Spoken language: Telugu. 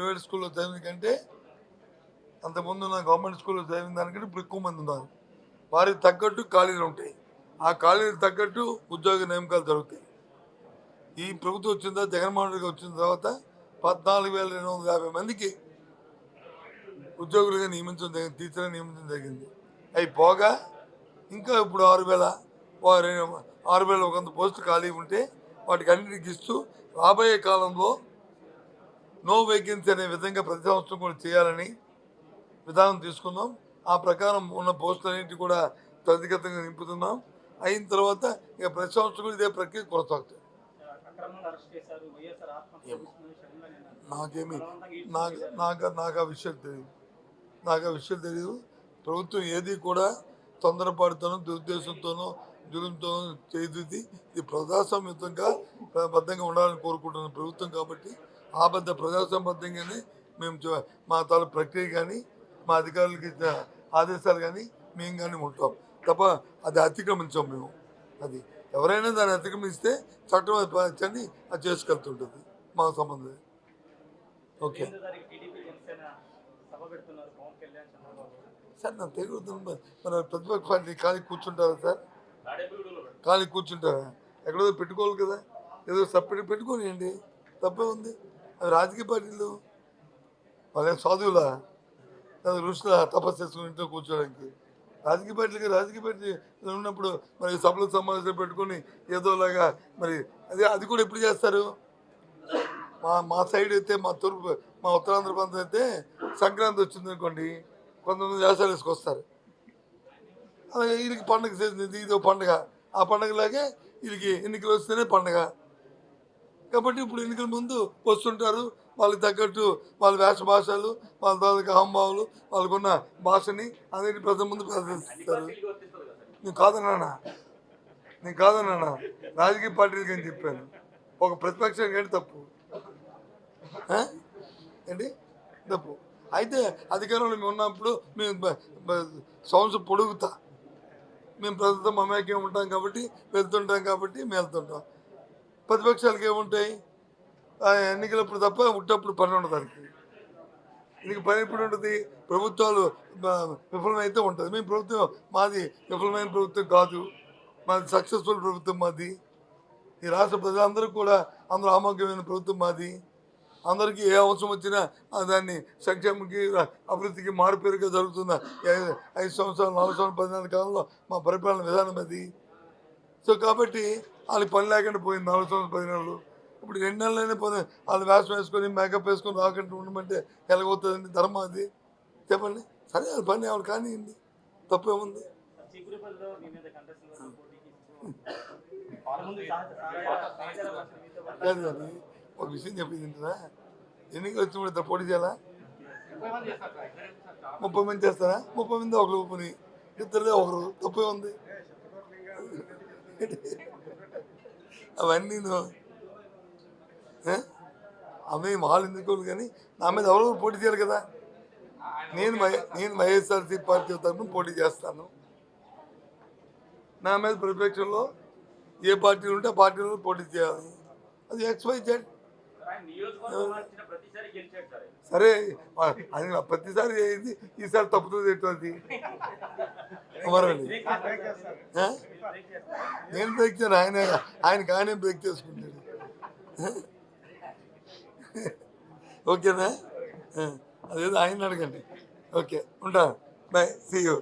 ప్రైవేట్ స్కూల్లో చదివిన కంటే అంతకుముందు ఉన్న గవర్నమెంట్ స్కూల్లో చదివిన దానికంటే ఇప్పుడు ఎక్కువ మంది ఉన్నారు. వారికి తగ్గట్టు ఖాళీలు ఉంటాయి. ఆ ఖాళీలకు తగ్గట్టు ఉద్యోగ నియామకాలు జరుగుతాయి. ఈ ప్రభుత్వం వచ్చిన తర్వాత జగన్మోహన్ రెడ్డి వచ్చిన తర్వాత 14,250 మందికి ఉద్యోగులుగా నియమించడం జరిగింది, టీచర్గా నియమించడం జరిగింది. అవి పోగా ఇంకా ఇప్పుడు 6,100 పోస్టులు ఖాళీ ఉంటే వాటికి అన్నిటికి ఇస్తూ రాబోయే కాలంలో నో వేకెన్సీ అనే విధంగా ప్రతి సంవత్సరం కూడా చేయాలని విధానం తీసుకున్నాం. ఆ ప్రకారం ఉన్న పోస్టులన్నింటి కూడా త్వరితగతంగా నింపుతున్నాం. అయిన తర్వాత ఇక ప్రతి సంవత్సరం కూడా ఇదే ప్రక్రియ కొనసాగుతుంది. నాకేమి నాకు ఆ విషయం తెలియదు. ప్రభుత్వం ఏది కూడా తొందరపాటుతోనో దురుద్దేశంతోనో జులుంతోనో చేయదు. ఇది ప్రజాస్వామ్యంగా బద్ధంగా ఉండాలని కోరుకుంటున్న ప్రభుత్వం కాబట్టి ఆ ప్రజాస్వామ్యబద్ధంగానే మేము మా తాలూ ప్రక్రియ కానీ మా అధికారులకి ఇచ్చిన ఆదేశాలు కానీ మేము కానీ ఉంటాం తప్ప అది అతిక్రమించాం మేము. అది ఎవరైనా దాన్ని అతిక్రమిస్తే చట్టం అది చేసుకెళ్తుంటుంది, మాకు సంబంధం. ఓకే సార్, నాకు తెలియదు. మన ప్రతిపక్ష పార్టీ ఖాళీ కూర్చుంటారా సార్? ఖాళీ కూర్చుంటారా? ఎక్కడో పెట్టుకోవాలి కదా, ఏదో సపరేట్ పెట్టుకోనియండి, తప్పే ఉంది. అది రాజకీయ పార్టీలు వాళ్ళేం సాధువులా ఋషుల తపస్సు చేసుకుని ఇంట్లో కూర్చోడానికి? రాజకీయ పార్టీ ఉన్నప్పుడు మరి సభలు సమావేశాలు పెట్టుకొని ఏదోలాగా మరి అది కూడా ఎప్పుడు చేస్తారు? మా సైడ్ అయితే మా ఉత్తరాంధ్ర ప్రాంతం అయితే సంక్రాంతి వచ్చింది అనుకోండి, కొంతమంది వ్యవసాయాలు వేసుకొస్తారు. అలాగే వీళ్ళకి పండుగ చేసింది, ఇదో పండుగ. ఆ పండుగలాగే వీళ్ళకి ఎన్నికలు వస్తేనే పండుగ కాబట్టి ఇప్పుడు ఎన్నికల ముందు వస్తుంటారు. వాళ్ళకి తగ్గట్టు వాళ్ళ భాషలు వాళ్ళ తాలూకు అహంభావాలు వాళ్ళకున్న భాషని అందరికీ ప్రజల ముందు ప్రదర్శిస్తారు. నేను కాదన్నా రాజకీయ పార్టీలకి అని చెప్పాను. ఒక ప్రతిపక్షం ఏంటి తప్పు ఏంటి తప్పు అయితే అధికారంలో మేము ఉన్నప్పుడు మేము సంవత్సరం పొడుగుతా మేము ప్రజలతో మమేకం ఉంటాం కాబట్టి వెళ్తుంటాం కాబట్టి మేము వెళ్తుంటాం. ప్రతిపక్షాలకి ఏముంటాయి? ఎన్నికలప్పుడు తప్ప ఉట్టప్పుడు పని ఉండదు. దానికి దీనికి పని ఎప్పుడు ఉంటుంది? ప్రభుత్వాలు విఫలమైతే ఉంటుంది. మేము ప్రభుత్వం మాది విఫలమైన ప్రభుత్వం కాదు, మాది సక్సెస్ఫుల్ ప్రభుత్వం. మాది ఈ రాష్ట్ర ప్రజలందరూ కూడా అందరూ ఆమోగ్యమైన ప్రభుత్వం మాది. అందరికీ ఏ అవసరం వచ్చినా దాన్ని సంక్షేమకి అభివృద్ధికి మారుపేరుగా జరుగుతున్న 5 సంవత్సరాలు 4 సంవత్సరాలు 10 నెలల కాలంలో మా పరిపాలన విధానం అది. సో కాబట్టి వాళ్ళకి పని లేకుండా పోయింది 4 సంవత్సరాలు 10 నెలలు. ఇప్పుడు 2 నెలలైనా పోతే వాళ్ళు వేషం వేసుకొని మేకప్ వేసుకొని రాకుండా ఉండమంటే ఎలాగవుతుందండి? ధర్మం అది? చెప్పండి. సరే అది పని ఎవరు కానివ్వండి, తప్పేముంది? కాదు కానీ ఒక విషయం చెప్పింది ఏంటరా, ఎన్నికలు వచ్చినప్పుడు ఇద్దరు పోటీ చేయాలా? 30 మంది చేస్తారా? 30 మంది ఒకరు ఊపుని, ఇద్దరిదే ఒకరు, తప్పే ఉంది? అవన్నీ అవి వాళ్ళు ఎందుకు కానీ నా మీద ఎవరు పోటీ చేయాలి కదా. నేను వైఎస్ఆర్సీ పార్టీ తరఫున పోటీ చేస్తాను. నా మీద ప్రతిపక్షంలో ఏ పార్టీలు ఉంటే ఆ పార్టీలో పోటీ చేయాలి. అది XYZ. సరే అది ప్రతిసారి అయింది, ఈసారి తప్పుతుంది ఎటువంటి మరండి. నేను బ్రేక్ చేయను, ఆయనకి బ్రేక్ చేసుకుంటాడు. ఓకేనా? అదేదో ఆయన అడగండి. ఓకే, ఉంటాను. Bye, see you.